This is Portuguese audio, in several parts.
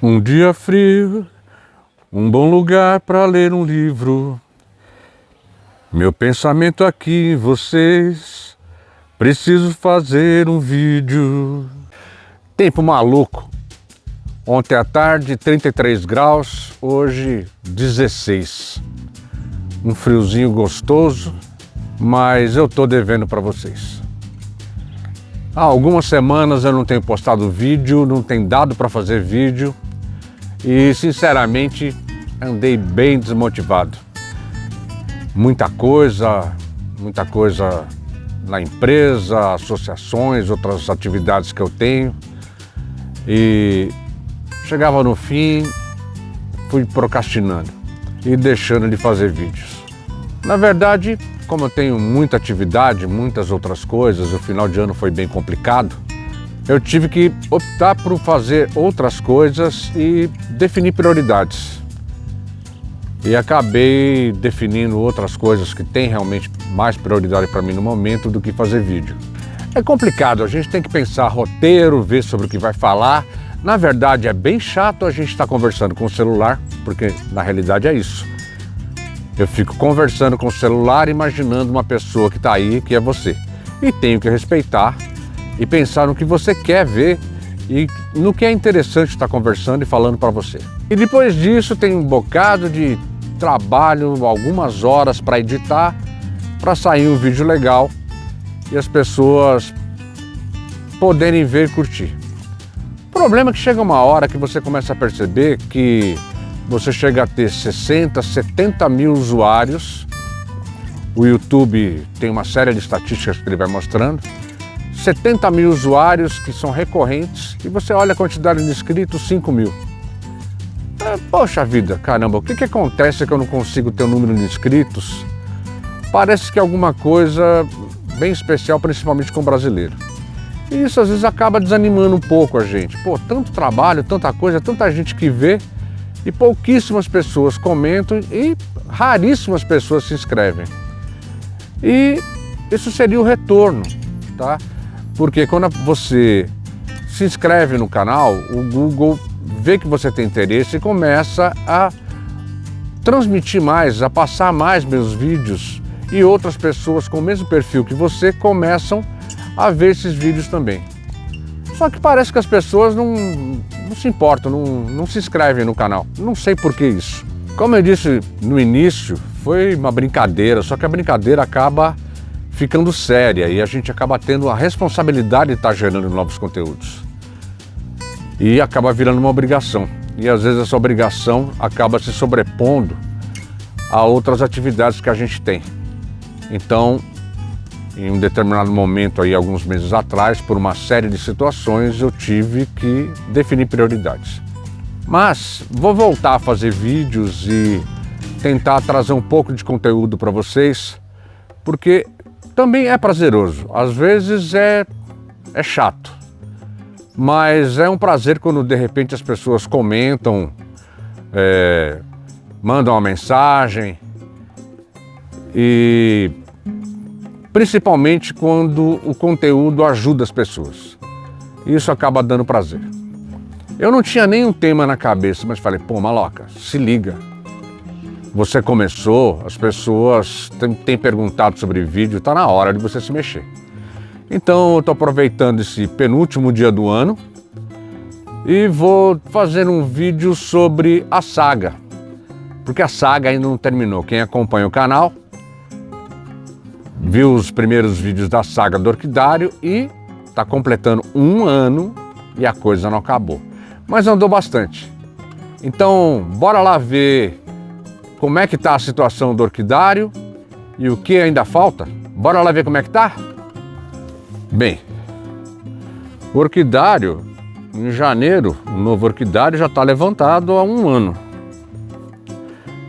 Um dia frio, um bom lugar para ler um livro. Meu pensamento aqui em vocês. Preciso fazer um vídeo. Tempo maluco. Ontem à tarde 33 graus, hoje 16. Um friozinho gostoso, mas eu tô devendo para vocês. Há algumas semanas eu não tenho postado vídeo, não tem dado para fazer vídeo e sinceramente andei bem desmotivado. Muita coisa na empresa, associações, outras atividades que eu tenho e chegava no fim, fui procrastinando e deixando de fazer vídeos. Na verdade, como eu tenho muita atividade, muitas outras coisas, o final de ano foi bem complicado, eu tive que optar por fazer outras coisas e definir prioridades. E acabei definindo outras coisas que têm realmente mais prioridade para mim no momento do que fazer vídeo. É complicado, a gente tem que pensar roteiro, ver sobre o que vai falar. Na verdade é bem chato a gente estar conversando com o celular, porque na realidade é isso. Eu fico conversando com o celular, imaginando uma pessoa que está aí, que é você. E tenho que respeitar e pensar no que você quer ver e no que é interessante estar conversando e falando para você. E depois disso tem um bocado de trabalho, algumas horas para editar, para sair um vídeo legal e as pessoas poderem ver e curtir. O problema é que chega uma hora que você começa a perceber que você chega a ter 60, 70 mil usuários. O YouTube tem uma série de estatísticas que ele vai mostrando. 70 mil usuários que são recorrentes e você olha a quantidade de inscritos, 5 mil. Poxa vida, caramba, o que acontece que eu não consigo ter o número de inscritos? Parece que é alguma coisa bem especial, principalmente com o brasileiro. E isso às vezes acaba desanimando um pouco a gente. Pô, tanto trabalho, tanta coisa, tanta gente que vê e pouquíssimas pessoas comentam e raríssimas pessoas se inscrevem. E isso seria o retorno, tá? Porque quando você se inscreve no canal, o Google vê que você tem interesse e começa a transmitir mais, a passar mais meus vídeos e outras pessoas com o mesmo perfil que você começam a ver esses vídeos também. Só que parece que as pessoas não se importam, não se inscrevem no canal. Não sei por que isso. Como eu disse no início, foi uma brincadeira, só que a brincadeira acaba ficando séria e a gente acaba tendo a responsabilidade de estar gerando novos conteúdos. E acaba virando uma obrigação. E às vezes essa obrigação acaba se sobrepondo a outras atividades que a gente tem. Então, em um determinado momento, aí, alguns meses atrás, por uma série de situações, eu tive que definir prioridades. Mas vou voltar a fazer vídeos e tentar trazer um pouco de conteúdo para vocês, porque também é prazeroso. Às vezes é chato, mas é um prazer quando de repente as pessoas comentam, mandam uma mensagem e principalmente quando o conteúdo ajuda as pessoas. Isso acaba dando prazer. Eu não tinha nenhum tema na cabeça, mas falei, pô, Maloca, se liga. Você começou, as pessoas têm perguntado sobre vídeo, tá na hora de você se mexer. Então eu tô aproveitando esse penúltimo dia do ano e vou fazer um vídeo sobre a saga. Porque a saga ainda não terminou. Quem acompanha o canal viu os primeiros vídeos da saga do Orquidário e está completando um ano e a coisa não acabou. Mas andou bastante. Então, bora lá ver como é que está a situação do Orquidário e o que ainda falta. Bora lá ver como é que tá? Bem, o Orquidário, em janeiro, o novo Orquidário já está levantado há um ano.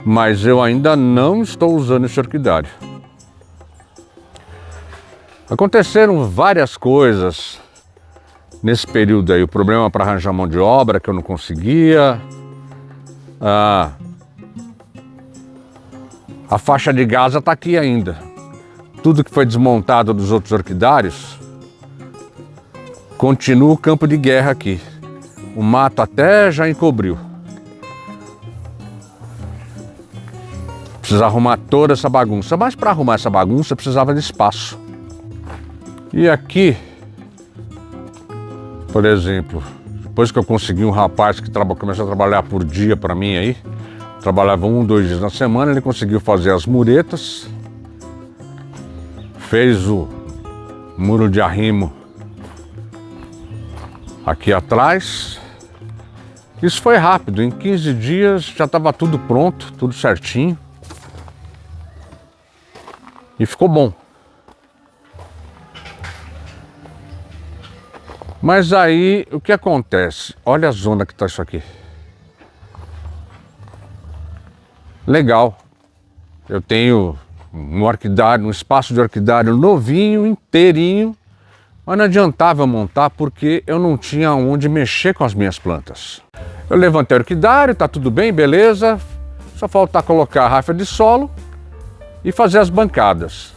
Mas eu ainda não estou usando esse Orquidário. Aconteceram várias coisas nesse período aí. O problema para arranjar mão de obra que eu não conseguia. A faixa de Gaza está aqui ainda. Tudo que foi desmontado dos outros orquidários, continua o campo de guerra aqui. O mato até já encobriu. Precisa arrumar toda essa bagunça, mas para arrumar essa bagunça precisava de espaço. E aqui, por exemplo, depois que eu consegui um rapaz que começou a trabalhar por dia para mim aí, trabalhava 1, 2 dias na semana, ele conseguiu fazer as muretas, fez o muro de arrimo aqui atrás. Isso foi rápido, em 15 dias já estava tudo pronto, tudo certinho. E ficou bom. Mas aí, o que acontece? Olha a zona que está isso aqui. Legal. Eu tenho um orquidário, um espaço de orquidário novinho, inteirinho. Mas não adiantava montar porque eu não tinha onde mexer com as minhas plantas. Eu levantei o orquidário, tá tudo bem, beleza. Só falta colocar a rafa de solo e fazer as bancadas.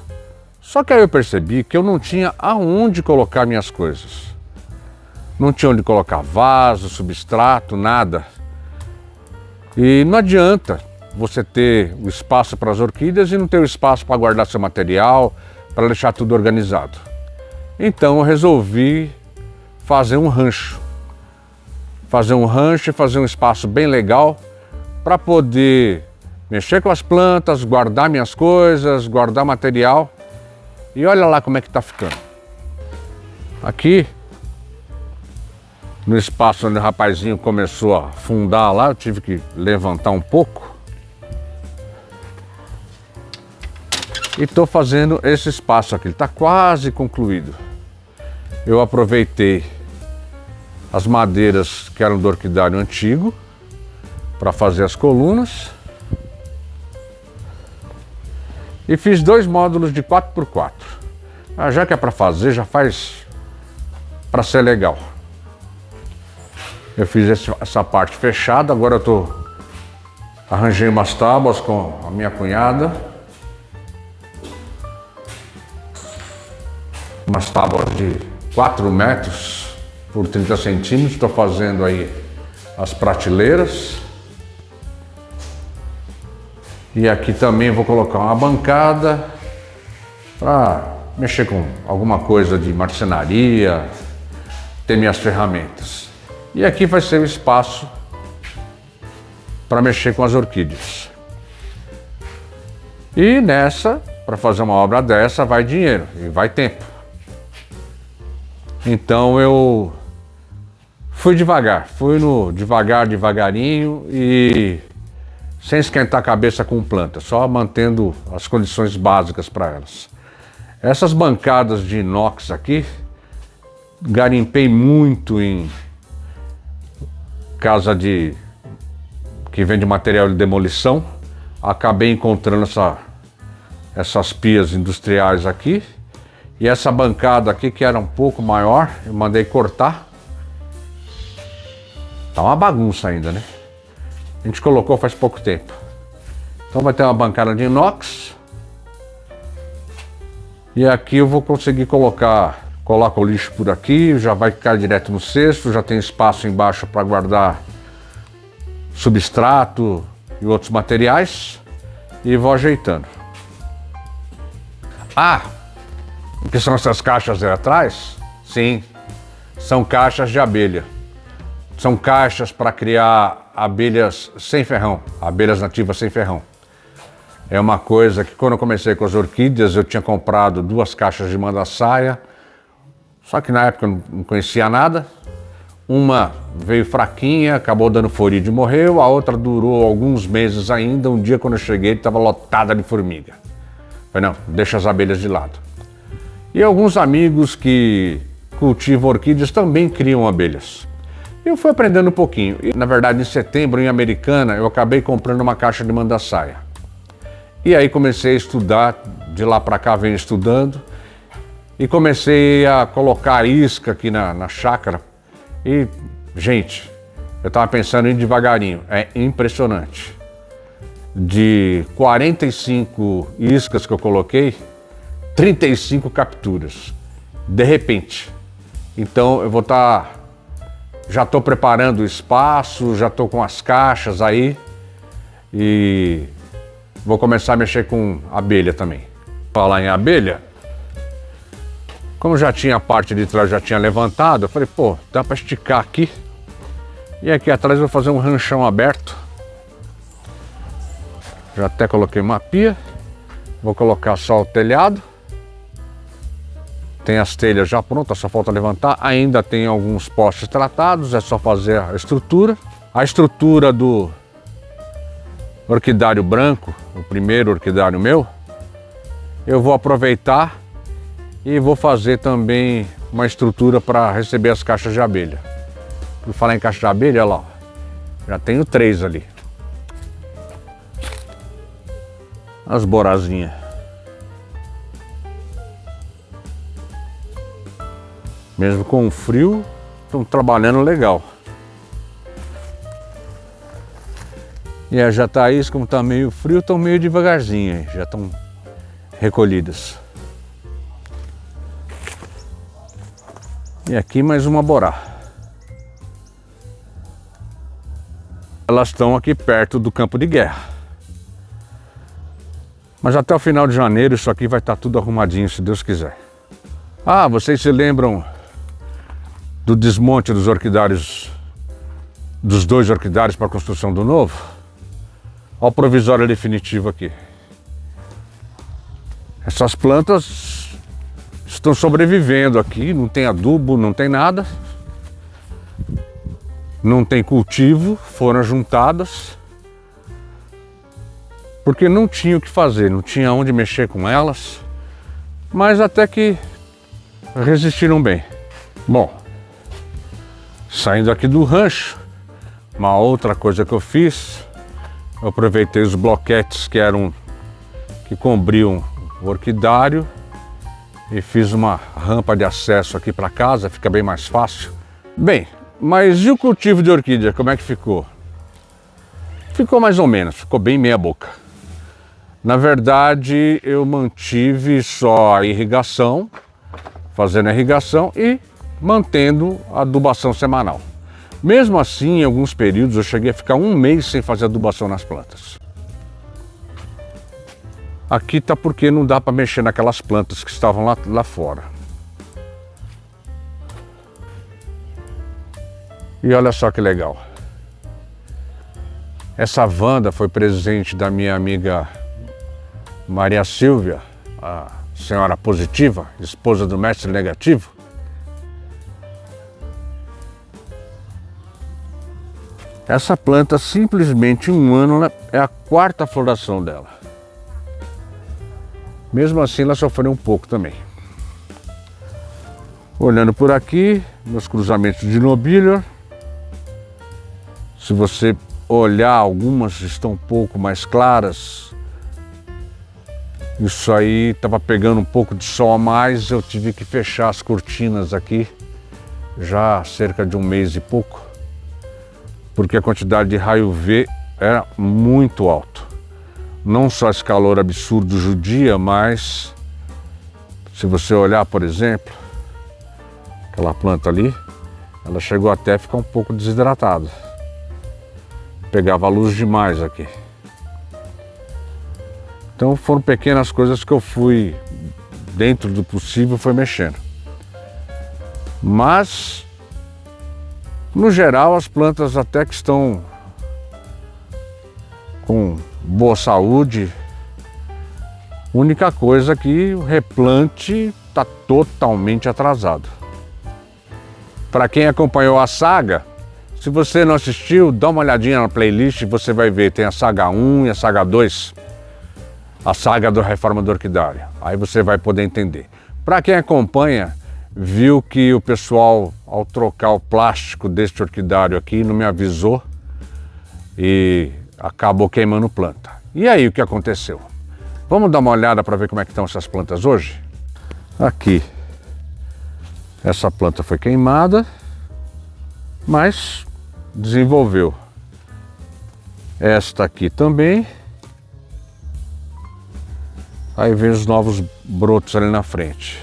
Só que aí eu percebi que eu não tinha aonde colocar minhas coisas. Não tinha onde colocar vaso, substrato, nada. E não adianta você ter o espaço para as orquídeas e não ter o espaço para guardar seu material, para deixar tudo organizado. Então eu resolvi fazer um rancho. Fazer um rancho e fazer um espaço bem legal para poder mexer com as plantas, guardar minhas coisas, guardar material. E olha lá como é que tá ficando. Aqui, no espaço onde o rapazinho começou a fundar lá, eu tive que levantar um pouco. E estou fazendo esse espaço aqui, ele está quase concluído. Eu aproveitei as madeiras que eram do orquidário antigo para fazer as colunas. E fiz 2 módulos de 4x4. Já que é para fazer, já faz para ser legal. Eu fiz essa parte fechada, agora eu arranjei umas tábuas com a minha cunhada. Umas tábuas de 4 metros por 30 centímetros. Estou fazendo aí as prateleiras. E aqui também vou colocar uma bancada para mexer com alguma coisa de marcenaria, ter minhas ferramentas. E aqui vai ser o espaço para mexer com as orquídeas. E nessa, para fazer uma obra dessa, vai dinheiro e vai tempo. Então eu fui devagar, devagarinho e sem esquentar a cabeça com planta, só mantendo as condições básicas para elas. Essas bancadas de inox aqui, garimpei muito em casa que vende material de demolição. Acabei encontrando essas pias industriais aqui. E essa bancada aqui, que era um pouco maior, eu mandei cortar. Tá uma bagunça ainda, né? A gente colocou faz pouco tempo. Então vai ter uma bancada de inox. E aqui eu vou conseguir coloco o lixo por aqui, já vai ficar direto no cesto, já tem espaço embaixo para guardar substrato e outros materiais. E vou ajeitando. O que são essas caixas aí atrás? Sim, são caixas de abelha. São caixas para criar abelhas sem ferrão, abelhas nativas sem ferrão. É uma coisa que quando eu comecei com as orquídeas, eu tinha comprado 2 caixas de mandaçaia, só que na época eu não conhecia nada. Uma veio fraquinha, acabou dando florid e morreu, a outra durou alguns meses ainda. Um dia quando eu cheguei, estava lotada de formiga. Falei, não, deixa as abelhas de lado. E alguns amigos que cultivam orquídeas também criam abelhas. Eu fui aprendendo um pouquinho. E, na verdade, em setembro, em Americana, eu acabei comprando uma caixa de mandaçaia. E aí comecei a estudar, de lá para cá venho estudando. E comecei a colocar isca aqui na chácara. E, gente, eu estava pensando em devagarinho. É impressionante. De 45 iscas que eu coloquei, 35 capturas. De repente. Então eu vou estar Já estou preparando o espaço, já estou com as caixas aí e vou começar a mexer com abelha também. Falar em abelha, como já tinha a parte de trás, já tinha levantado, eu falei, pô, dá para esticar aqui. E aqui atrás eu vou fazer um ranchão aberto. Já até coloquei uma pia. Vou colocar só o telhado. Tem as telhas já prontas, só falta levantar. Ainda tem alguns postes tratados, é só fazer a estrutura. A estrutura do orquidário branco, o primeiro orquidário meu, eu vou aproveitar e vou fazer também uma estrutura para receber as caixas de abelha. Por falar em caixa de abelha, olha lá, ó, já tenho 3 ali. As borazinhas. Mesmo com o frio, estão trabalhando legal. E as jataís, como está meio frio, estão meio devagarzinho aí, já estão recolhidas. E aqui mais uma borá. Elas estão aqui perto do campo de guerra. Mas até o final de janeiro isso aqui vai estar tudo arrumadinho, se Deus quiser. Ah, vocês se lembram do desmonte dos orquidários, dos 2 orquidários para a construção do novo? Olha o provisório definitivo aqui. Essas plantas estão sobrevivendo aqui, não tem adubo, não tem nada. Não tem cultivo, foram juntadas. Porque não tinha o que fazer, não tinha onde mexer com elas. Mas até que resistiram bem. Bom, saindo aqui do rancho, uma outra coisa que eu fiz, eu aproveitei os bloquetes que cobriam o orquidário e fiz uma rampa de acesso aqui para casa, fica bem mais fácil. Bem, mas e o cultivo de orquídea, como é que ficou? Ficou mais ou menos, ficou bem meia boca. Na verdade, eu mantive só a irrigação, fazendo a irrigação e mantendo a adubação semanal. Mesmo assim, em alguns períodos eu cheguei a ficar 1 mês sem fazer adubação nas plantas. Aqui tá porque não dá para mexer naquelas plantas que estavam lá fora. E olha só que legal. Essa Wanda foi presente da minha amiga Maria Silvia, a senhora positiva, esposa do mestre negativo. Essa planta, simplesmente em 1 ano, é a 4ª floração dela. Mesmo assim, ela sofreu um pouco também. Olhando por aqui, meus cruzamentos de nobilha. Se você olhar, algumas estão um pouco mais claras. Isso aí estava pegando um pouco de sol a mais, eu tive que fechar as cortinas aqui já há cerca de 1 mês e pouco, porque a quantidade de raio V era muito alto. Não só esse calor absurdo judia, mas se você olhar, por exemplo, aquela planta ali, ela chegou até a ficar um pouco desidratada. Pegava luz demais aqui. Então foram pequenas coisas que eu fui, dentro do possível, foi mexendo. Mas, no geral, as plantas até que estão com boa saúde. Única coisa que o replante está totalmente atrasado. Para quem acompanhou a saga, se você não assistiu, dá uma olhadinha na playlist e você vai ver, tem a saga 1 e a saga 2. A saga da reforma do orquidário. Aí você vai poder entender. Para quem acompanha, viu que o pessoal, ao trocar o plástico deste orquidário aqui, não me avisou e acabou queimando planta. E aí, o que aconteceu? Vamos dar uma olhada para ver como é que estão essas plantas hoje? Aqui, essa planta foi queimada, mas desenvolveu. Esta aqui também. Aí vem os novos brotos ali na frente.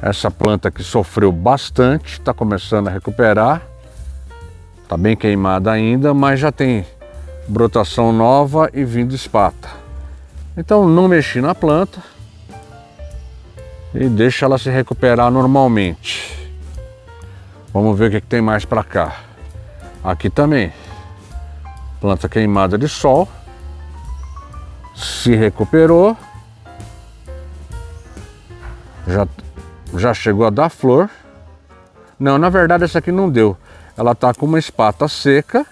Essa planta que sofreu bastante, está começando a recuperar. Tá bem queimada ainda, mas já tem brotação nova e vindo espata. Então não mexi na planta e deixa ela se recuperar normalmente. Vamos ver o que tem mais para cá. Aqui também, planta queimada de sol, se recuperou, já chegou a dar flor. Não, na verdade essa aqui não deu. Ela tá com uma espata seca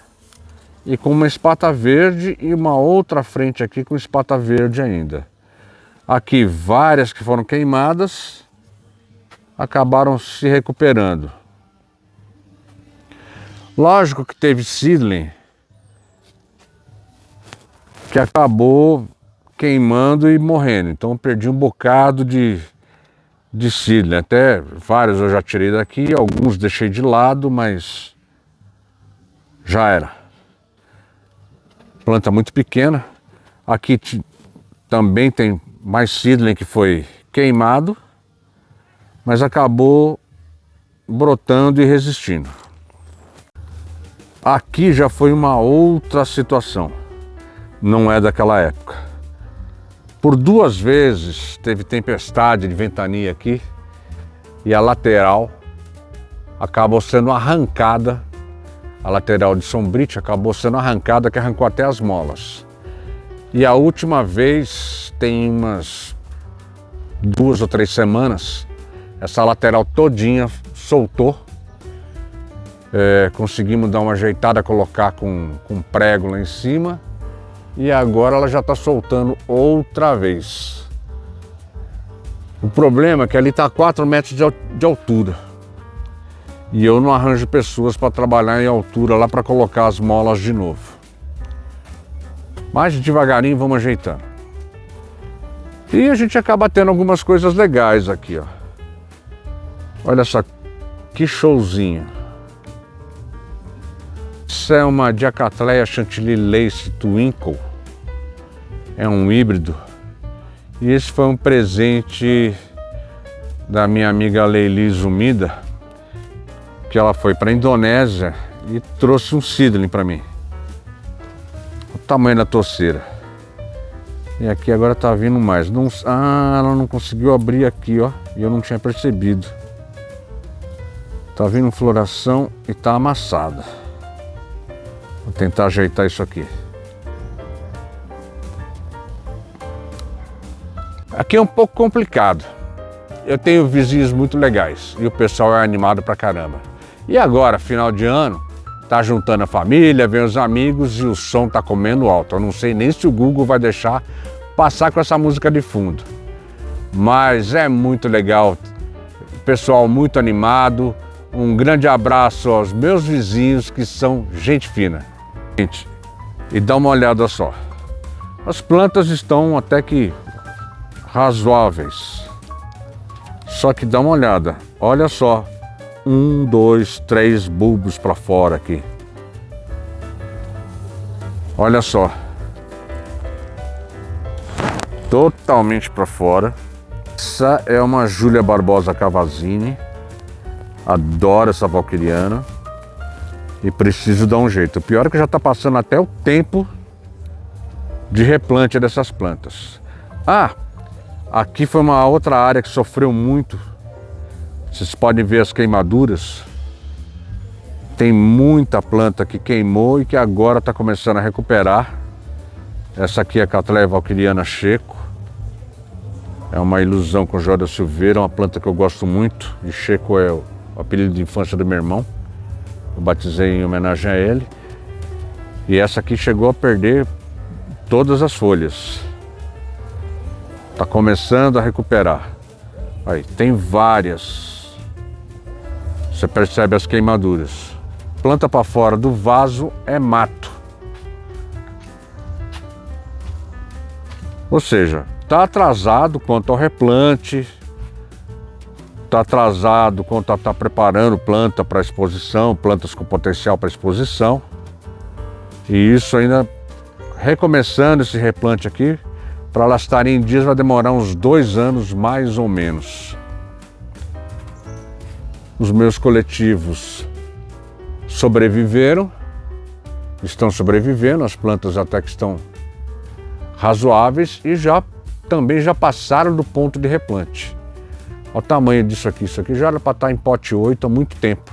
e com uma espata verde e uma outra frente aqui com espata verde ainda. Aqui várias que foram queimadas acabaram se recuperando. Lógico que teve seedling que acabou queimando e morrendo. Então perdi um bocado de seedling. Até vários eu já tirei daqui, alguns deixei de lado, mas já era. Planta muito pequena. Aqui também tem mais seedling que foi queimado, mas acabou brotando e resistindo. Aqui já foi uma outra situação, não é daquela época. Por 2 vezes teve tempestade de ventania aqui e a lateral acabou sendo arrancada, a lateral de sombrite acabou sendo arrancada, que arrancou até as molas. E a última vez tem umas 2 ou 3 semanas, essa lateral todinha soltou. Conseguimos dar uma ajeitada, colocar com prego lá em cima e agora ela já está soltando outra vez. O problema é que ali está a 4 metros de altura e eu não arranjo pessoas para trabalhar em altura lá para colocar as molas de novo. Mas devagarinho vamos ajeitando. E a gente acaba tendo algumas coisas legais aqui, ó. Olha só que showzinho. Essa é uma Diacatleia Chantilly Lace Twinkle, é um híbrido, e esse foi um presente da minha amiga Leili Zumida, que ela foi para a Indonésia e trouxe um seedling para mim. O tamanho da toceira. E aqui agora tá vindo mais. Ela não conseguiu abrir aqui, ó, e eu não tinha percebido. Tá vindo floração e tá amassada. Vou tentar ajeitar isso aqui. Aqui é um pouco complicado. Eu tenho vizinhos muito legais e o pessoal é animado pra caramba. E agora, final de ano, tá juntando a família, vem os amigos e o som tá comendo alto. Eu não sei nem se o Google vai deixar passar com essa música de fundo. Mas é muito legal. Pessoal muito animado. Um grande abraço aos meus vizinhos que são gente fina. Gente, e dá uma olhada só. As plantas estão até que razoáveis. Só que dá uma olhada. Olha só. 1, 2, 3 bulbos para fora aqui. Olha só. Totalmente para fora. Essa é uma Júlia Barbosa Cavazzini. Adoro essa valquiriana. E preciso dar um jeito. O pior é que já está passando até o tempo de replante dessas plantas. Aqui foi uma outra área que sofreu muito. Vocês podem ver as queimaduras. Tem muita planta que queimou e que agora está começando a recuperar. Essa aqui é a Cattleya valquiriana Checo. É uma ilusão com Joia da Silveira, uma planta que eu gosto muito. E Checo é o apelido de infância do meu irmão. Eu batizei em homenagem a ele. E essa aqui chegou a perder todas as folhas. Está começando a recuperar. Aí, tem várias. Você percebe as queimaduras. Planta para fora do vaso é mato. Ou seja, está atrasado quanto ao replante. Está atrasado quando está preparando planta para exposição, plantas com potencial para exposição. E isso ainda recomeçando esse replante aqui, para elas estarem em dias vai demorar uns 2 anos mais ou menos. Os meus coletivos sobreviveram, estão sobrevivendo, as plantas até que estão razoáveis e também já passaram do ponto de replante. Olha o tamanho disso aqui, isso aqui já era para estar em pote 8 há muito tempo.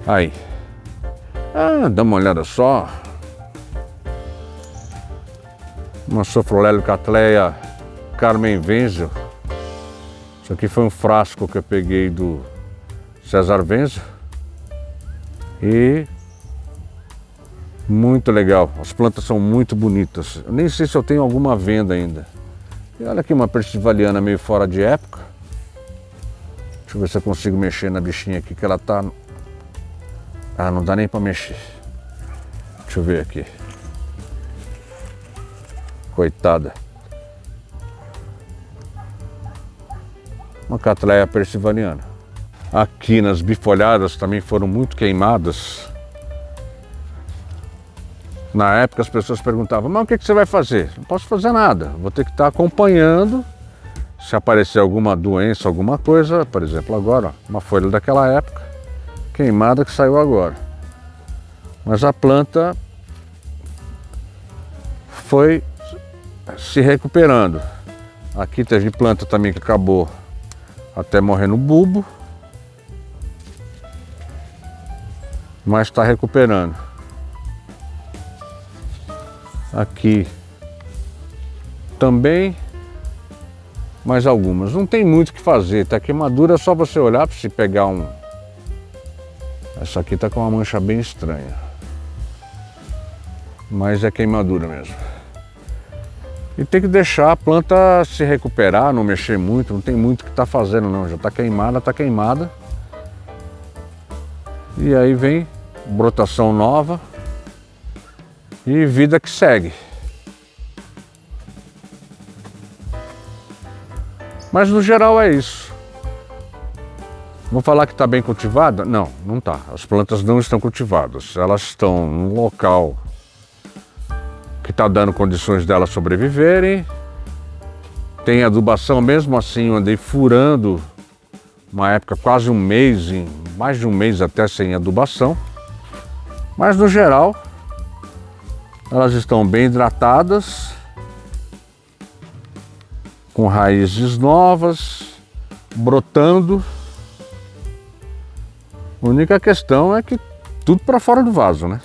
Aí, dá uma olhada só. Uma Sophrolelio Cattleya Carmen Wenzel. Isso aqui foi um frasco que eu peguei do César Wenzel. E muito legal, as plantas são muito bonitas. Eu nem sei se eu tenho alguma venda ainda. E olha aqui uma Percivaliana meio fora de época. Deixa eu ver se eu consigo mexer na bichinha aqui, que ela tá... não dá nem para mexer. Deixa eu ver aqui. Coitada. Uma Cattleya Percivaliana. Aqui nas bifolhadas também foram muito queimadas. Na época as pessoas perguntavam, mas o que você vai fazer? Não posso fazer nada, vou ter que estar acompanhando. Se aparecer alguma doença, alguma coisa, por exemplo agora, uma folha daquela época, queimada que saiu agora. Mas a planta foi se recuperando. Aqui teve planta também que acabou até morrer no bulbo, mas está recuperando. Aqui também, mais algumas. Não tem muito o que fazer, tá? Queimadura é só você olhar para se pegar um... Essa aqui tá com uma mancha bem estranha, mas é queimadura mesmo. E tem que deixar a planta se recuperar, não mexer muito, não tem muito o que tá fazendo não, já tá queimada, tá queimada. E aí vem brotação nova e vida que segue. Mas no geral é isso. Vou falar que está bem cultivada? Não, não está. As plantas não estão cultivadas. Elas estão num local que está dando condições delas sobreviverem. Tem adubação, mesmo assim eu andei furando uma época quase um mês, mais de um mês até sem adubação. Mas no geral, elas estão bem hidratadas, com raízes novas, brotando. A única questão é que tudo para fora do vaso, né?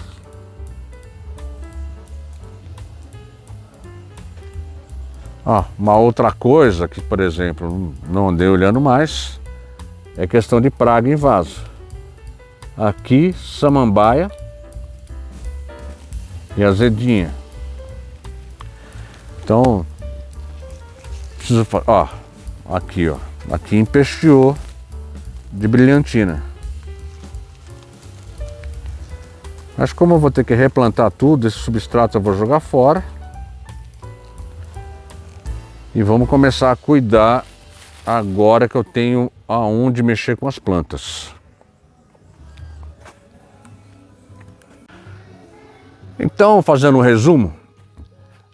Uma outra coisa que, por exemplo, não andei olhando mais, é questão de praga em vaso. Aqui, samambaia e azedinha. Então, preciso falar, aqui empesteou de brilhantina. Mas como eu vou ter que replantar tudo, esse substrato eu vou jogar fora. E vamos começar a cuidar agora que eu tenho aonde mexer com as plantas. Então, fazendo um resumo,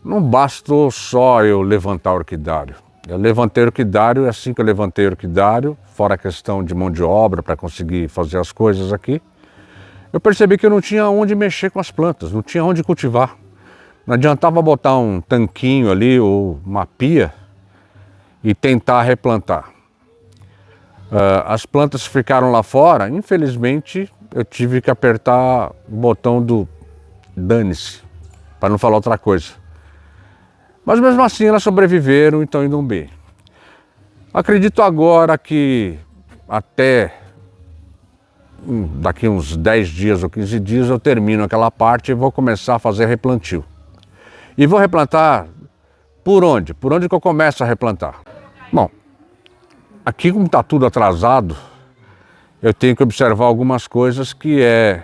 não bastou só eu levantar o orquidário. Eu levantei o orquidário e assim que eu levantei o orquidário, fora a questão de mão de obra para conseguir fazer as coisas aqui, eu percebi que eu não tinha onde mexer com as plantas, não tinha onde cultivar. Não adiantava botar um tanquinho ali ou uma pia e tentar replantar. As plantas ficaram lá fora, infelizmente eu tive que apertar o botão do dane-se, para não falar outra coisa. Mas mesmo assim elas sobreviveram e estão indo bem. Acredito agora que até daqui uns 10 dias ou 15 dias eu termino aquela parte e vou começar a fazer replantio. E vou replantar por onde? Por onde que eu começo a replantar? Bom, aqui como está tudo atrasado, eu tenho que observar algumas coisas que é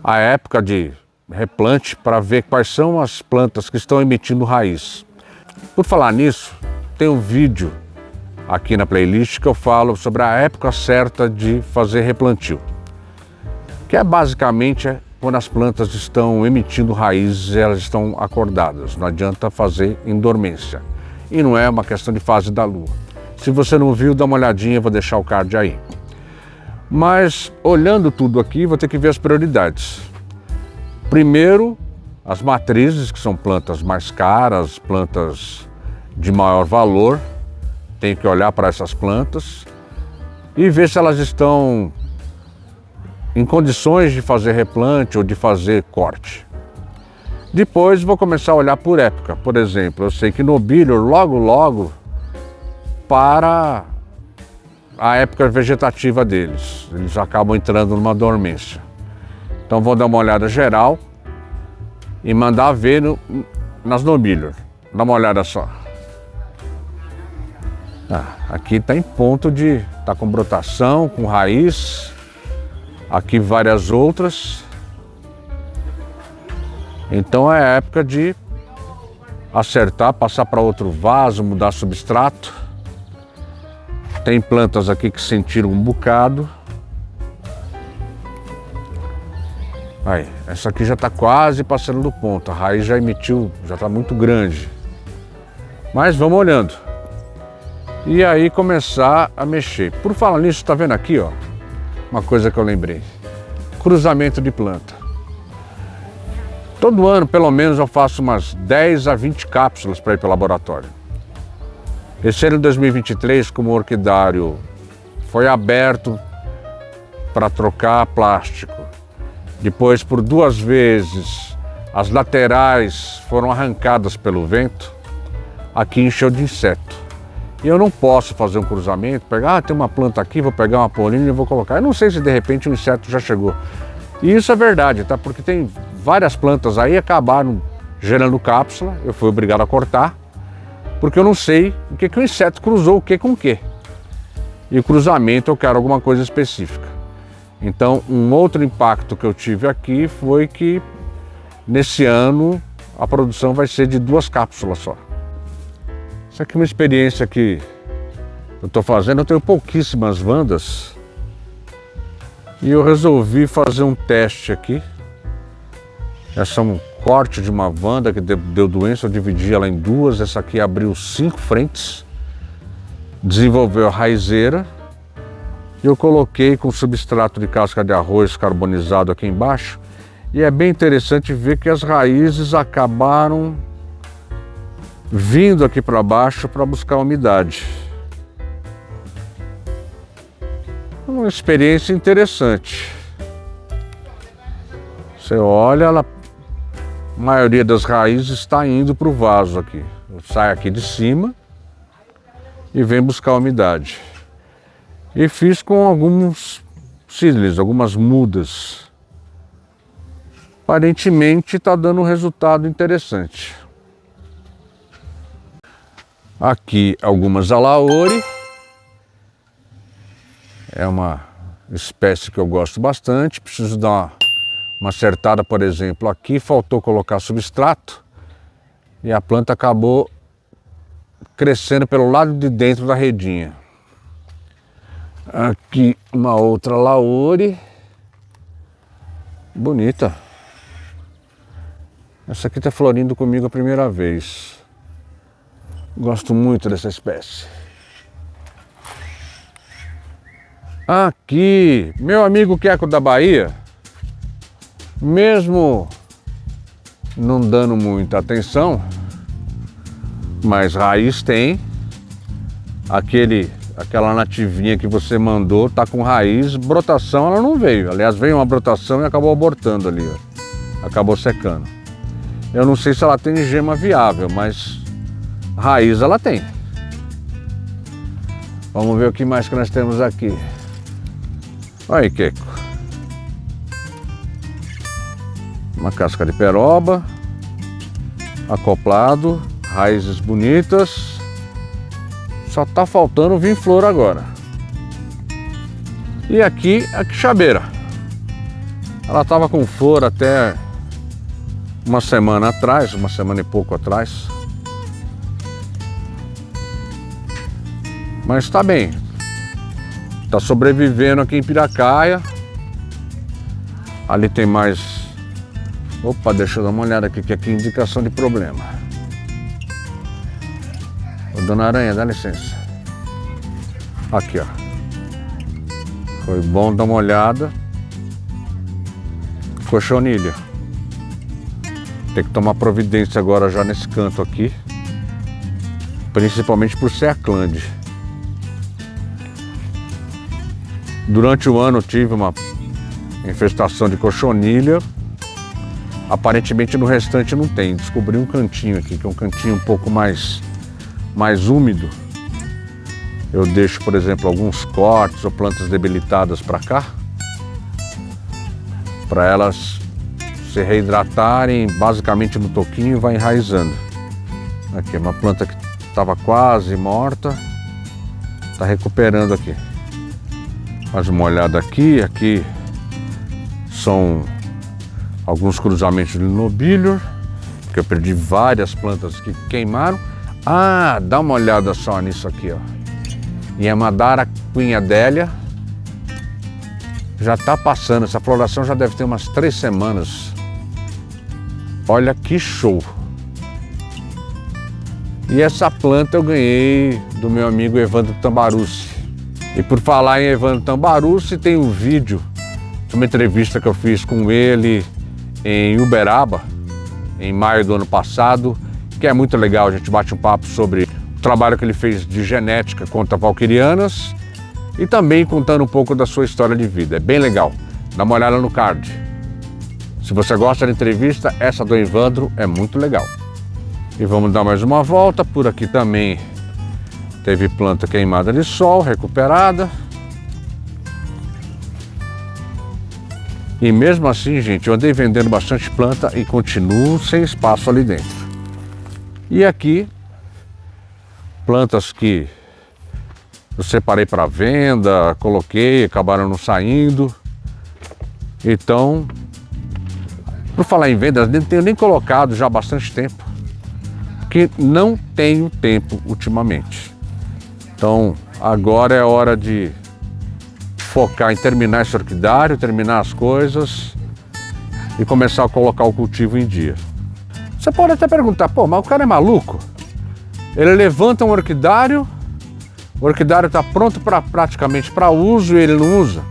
a época de replante para ver quais são as plantas que estão emitindo raiz. Por falar nisso, tem um vídeo aqui na playlist que eu falo sobre a época certa de fazer replantio, que é basicamente quando as plantas estão emitindo raízes, elas estão acordadas, não adianta fazer em dormência. e não é uma questão de fase da lua. Se você não viu, dá uma olhadinha, vou deixar o card aí. Mas olhando tudo aqui, vou ter que ver as prioridades. Primeiro, as matrizes, que são plantas mais caras, plantas de maior valor. Tenho que olhar para essas plantas e ver se elas estão em condições de fazer replante ou de fazer corte. Depois vou começar a olhar por época. Por exemplo, eu sei que nobilior logo para a época vegetativa deles. Eles acabam entrando numa dormência. Então vou dar uma olhada geral e mandar ver nas nobilior. Dá uma olhada só. Aqui está em ponto de... Está com brotação, com raiz. Aqui várias outras. Então é a época de acertar, passar para outro vaso, mudar substrato. Tem plantas aqui que sentiram um bocado. Aí, essa aqui já está quase passando do ponto. A raiz já emitiu, já está muito grande. Mas vamos olhando. E aí começar a mexer. Por falar nisso, está vendo aqui, ó, uma coisa que eu lembrei. Cruzamento de planta. Todo ano, pelo menos, eu faço umas 10 a 20 cápsulas para ir para o laboratório. Esse ano de 2023, como o orquidário foi aberto para trocar plástico, depois por 2 vezes as laterais foram arrancadas pelo vento, aqui encheu de inseto. E eu não posso fazer um cruzamento, pegar, tem uma planta aqui, vou pegar uma polínia e vou colocar. Eu não sei se de repente um inseto já chegou. E isso é verdade, tá? Porque tem várias plantas aí que acabaram gerando cápsula, eu fui obrigado a cortar, porque eu não sei o que o inseto cruzou o que com o que. E o cruzamento eu quero alguma coisa específica. Então, um outro impacto que eu tive aqui foi que nesse ano a produção vai ser de 2 cápsulas só. Isso aqui é uma experiência que eu estou fazendo, eu tenho pouquíssimas vandas e eu resolvi fazer um teste aqui. Essa é um corte de uma vanda que deu doença, eu dividi ela em 2, essa aqui abriu 5 frentes, desenvolveu a raizeira e eu coloquei com substrato de casca de arroz carbonizado aqui embaixo e é bem interessante ver que as raízes acabaram vindo aqui para baixo para buscar umidade. Uma experiência interessante. Você olha, a maioria das raízes está indo para o vaso aqui. Sai aqui de cima e vem buscar umidade. E fiz com alguns seedlings, algumas mudas. Aparentemente está dando um resultado interessante. Aqui algumas alaori, é uma espécie que eu gosto bastante, preciso dar uma acertada, por exemplo, aqui faltou colocar substrato e a planta acabou crescendo pelo lado de dentro da redinha. Aqui uma outra alaori, bonita. Essa aqui está florindo comigo a primeira vez. Gosto muito dessa espécie. Aqui, meu amigo Queco da Bahia, mesmo não dando muita atenção, mas raiz tem. Aquela nativinha que você mandou tá com raiz, brotação ela não veio. Aliás, veio uma brotação e acabou abortando ali, ó. Acabou secando. Eu não sei se ela tem gema viável, mas raiz ela tem. Vamos ver o que mais que nós temos aqui. Olha aí, Queco. Uma casca de peroba, acoplado, raízes bonitas. Só tá faltando vir flor agora. E aqui a quixabeira. Ela tava com flor até uma semana atrás, uma semana e pouco atrás. Mas está bem, está sobrevivendo aqui em Piracaia. Ali tem mais. Opa, deixa eu dar uma olhada aqui, que aqui é indicação de problema. Dona Aranha, dá licença. Aqui, ó. Foi bom dar uma olhada. Cochonilha. Tem que tomar providência agora já nesse canto aqui. Principalmente por ser a clande. Durante o ano eu tive uma infestação de cochonilha. Aparentemente no restante não tem. Descobri um cantinho aqui, que é um cantinho um pouco mais úmido. Eu deixo, por exemplo, alguns cortes ou plantas debilitadas para cá, para elas se reidratarem basicamente no toquinho e vai enraizando. Aqui é uma planta que estava quase morta, está recuperando aqui. Faz uma olhada aqui, aqui são alguns cruzamentos de Linobillior, que eu perdi várias plantas que queimaram. Ah, dá uma olhada só nisso aqui, ó. Yamadara Quinhadelia. Já está passando, essa floração já deve ter umas 3 semanas. Olha que show! E essa planta eu ganhei do meu amigo Evandro Tambarucci. E por falar em Evandro Tambarucci, tem um vídeo de uma entrevista que eu fiz com ele em Uberaba, em maio do ano passado, que é muito legal. A gente bate um papo sobre o trabalho que ele fez de genética contra valquirianas e também contando um pouco da sua história de vida. É bem legal. Dá uma olhada no card. Se você gosta da entrevista, essa do Evandro é muito legal. E vamos dar mais uma volta. Por aqui também teve planta queimada de sol, recuperada. E mesmo assim, gente, eu andei vendendo bastante planta e continuo sem espaço ali dentro. E aqui, plantas que eu separei para venda, coloquei, acabaram não saindo. Então, por falar em vendas, nem tenho nem colocado já há bastante tempo, porque não tenho tempo ultimamente. Então, agora é hora de focar em terminar esse orquidário, terminar as coisas e começar a colocar o cultivo em dia. Você pode até perguntar, pô, mas o cara é maluco? Ele levanta um orquidário, o orquidário está pronto praticamente para uso e ele não usa.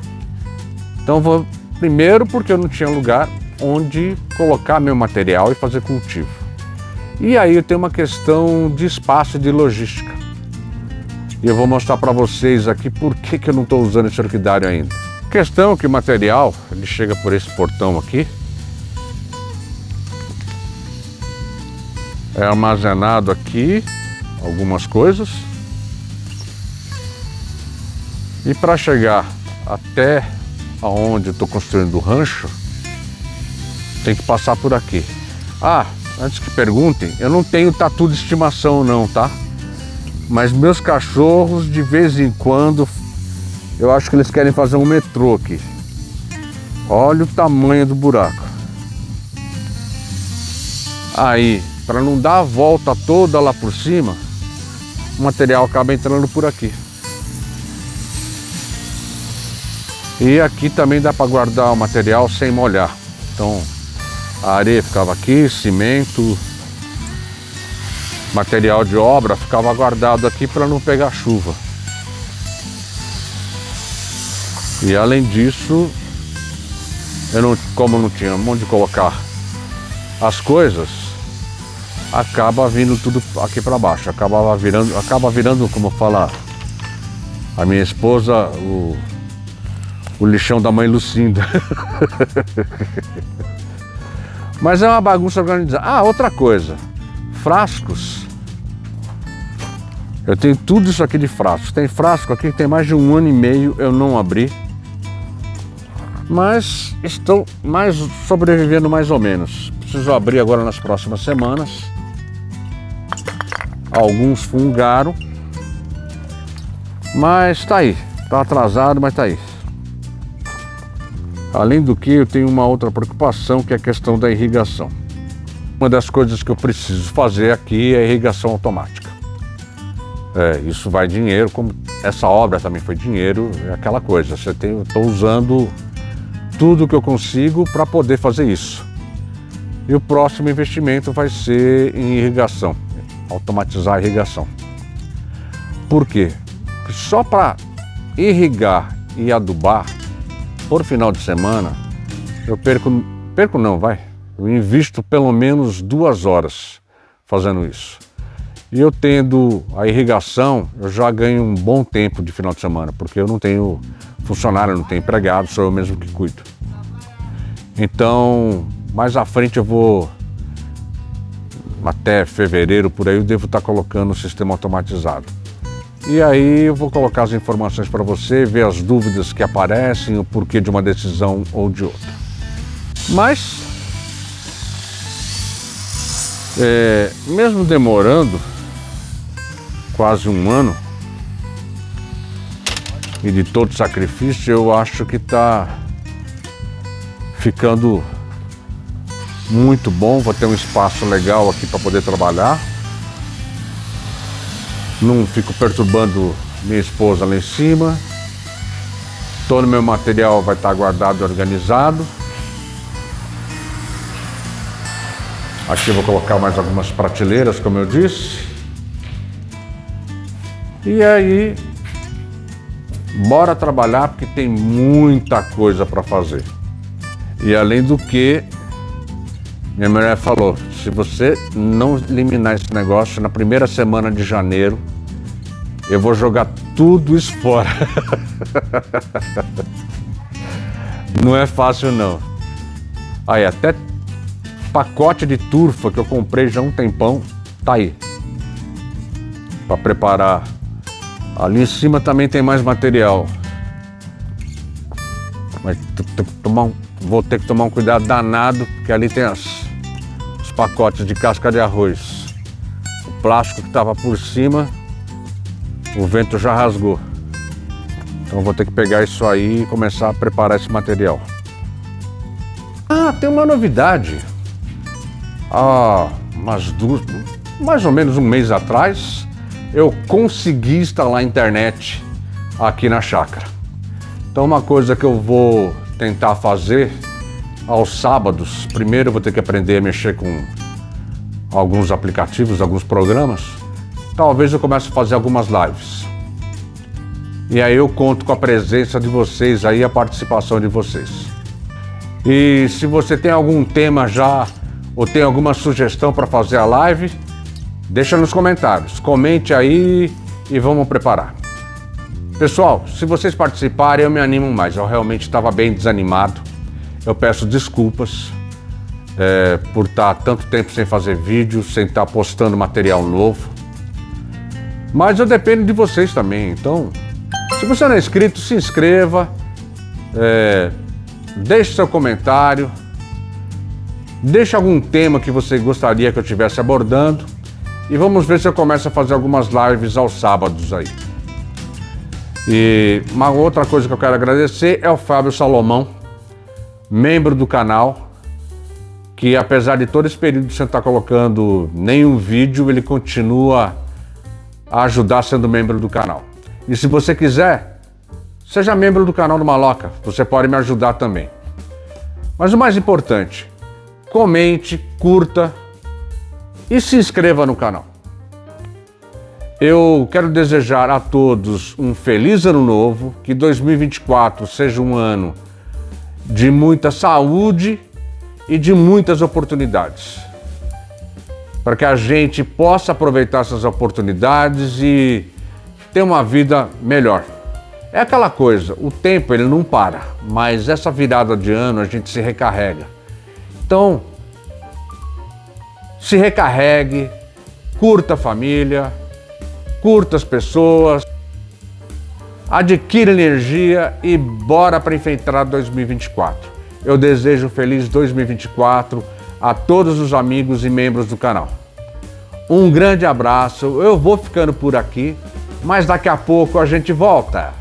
Então vou primeiro porque eu não tinha lugar onde colocar meu material e fazer cultivo. E aí eu tenho uma questão de espaço e de logística. E eu vou mostrar para vocês aqui por que eu não estou usando esse orquidário ainda. A questão é que o material, ele chega por esse portão aqui, é armazenado aqui algumas coisas. E para chegar até aonde eu estou construindo o rancho, tem que passar por aqui. Ah, antes que perguntem, eu não tenho tatu de estimação não, tá? Mas meus cachorros, de vez em quando, eu acho que eles querem fazer um metrô aqui. Olha o tamanho do buraco. Aí, para não dar a volta toda lá por cima, o material acaba entrando por aqui. E aqui também dá para guardar o material sem molhar. Então, a areia ficava aqui, cimento, material de obra ficava guardado aqui para não pegar chuva. E além disso, como eu não tinha onde colocar as coisas, acaba vindo tudo aqui para baixo. Acaba virando, como fala a minha esposa, o lixão da mãe Lucinda. Mas é uma bagunça organizada. Ah, outra coisa, frascos. Eu tenho tudo isso aqui de frascos. Tem frasco aqui que tem mais de 1 ano e meio, eu não abri. Mas estão sobrevivendo mais ou menos. Preciso abrir agora nas próximas semanas. Alguns fungaram. Mas tá aí. Tá atrasado, mas tá aí. Além do que, eu tenho uma outra preocupação, que é a questão da irrigação. Uma das coisas que eu preciso fazer aqui é a irrigação automática. Isso vai dinheiro, como essa obra também foi dinheiro, é aquela coisa. Eu estou usando tudo que eu consigo para poder fazer isso. E o próximo investimento vai ser em irrigação, automatizar a irrigação. Por quê? Porque só para irrigar e adubar, por final de semana, eu eu invisto pelo menos 2 horas fazendo isso. E eu tendo a irrigação, eu já ganho um bom tempo de final de semana, porque eu não tenho funcionário, eu não tenho empregado, sou eu mesmo que cuido. Então, mais à frente eu vou, até fevereiro, por aí, eu devo estar colocando o sistema automatizado. E aí eu vou colocar as informações para você, ver as dúvidas que aparecem, o porquê de uma decisão ou de outra. Mas, mesmo demorando quase 1 ano, e de todo sacrifício, eu acho que está ficando muito bom. Vou ter um espaço legal aqui para poder trabalhar. Não fico perturbando minha esposa lá em cima. Todo o meu material vai estar guardado e organizado. Aqui eu vou colocar mais algumas prateleiras, como eu disse. E aí, bora trabalhar, porque tem muita coisa para fazer. E além do que, minha mulher falou, se você não eliminar esse negócio na primeira semana de janeiro, eu vou jogar tudo isso fora. Não é fácil não. Aí até pacote de turfa que eu comprei já há um tempão, tá aí. Para preparar. Ali em cima também tem mais material. Mas vou ter que tomar um cuidado danado, porque ali tem os pacotes de casca de arroz. O plástico que estava por cima, o vento já rasgou. Então vou ter que pegar isso aí e começar a preparar esse material. Ah, tem uma novidade. Mais ou menos 1 mês atrás, eu consegui instalar a internet aqui na chácara. Então uma coisa que eu vou tentar fazer aos sábados, primeiro eu vou ter que aprender a mexer com alguns aplicativos, alguns programas. Talvez eu comece a fazer algumas lives. E aí eu conto com a presença de vocês aí, a participação de vocês. E se você tem algum tema já, ou tem alguma sugestão para fazer a live, deixa nos comentários. Comente aí e vamos preparar. Pessoal, se vocês participarem, eu me animo mais. Eu realmente estava bem desanimado. Eu peço desculpas por estar tanto tempo sem fazer vídeo, sem estar postando material novo. Mas eu dependo de vocês também. Então, se você não é inscrito, se inscreva, deixe seu comentário, deixe algum tema que você gostaria que eu estivesse abordando e vamos ver se eu começo a fazer algumas lives aos sábados aí. E uma outra coisa que eu quero agradecer é o Fábio Salomão, membro do canal, que apesar de todo esse período sem estar colocando nenhum vídeo, ele continua a ajudar sendo membro do canal. E se você quiser, seja membro do canal do Maloca, você pode me ajudar também. Mas o mais importante, comente, curta e se inscreva no canal. Eu quero desejar a todos um feliz ano novo, que 2024 seja um ano de muita saúde e de muitas oportunidades, para que a gente possa aproveitar essas oportunidades e ter uma vida melhor. É aquela coisa, o tempo ele não para, mas essa virada de ano a gente se recarrega. Então, se recarregue, curta a família, curta as pessoas, adquira energia e bora para enfrentar 2024. Eu desejo um feliz 2024 a todos os amigos e membros do canal. Um grande abraço, eu vou ficando por aqui, mas daqui a pouco a gente volta.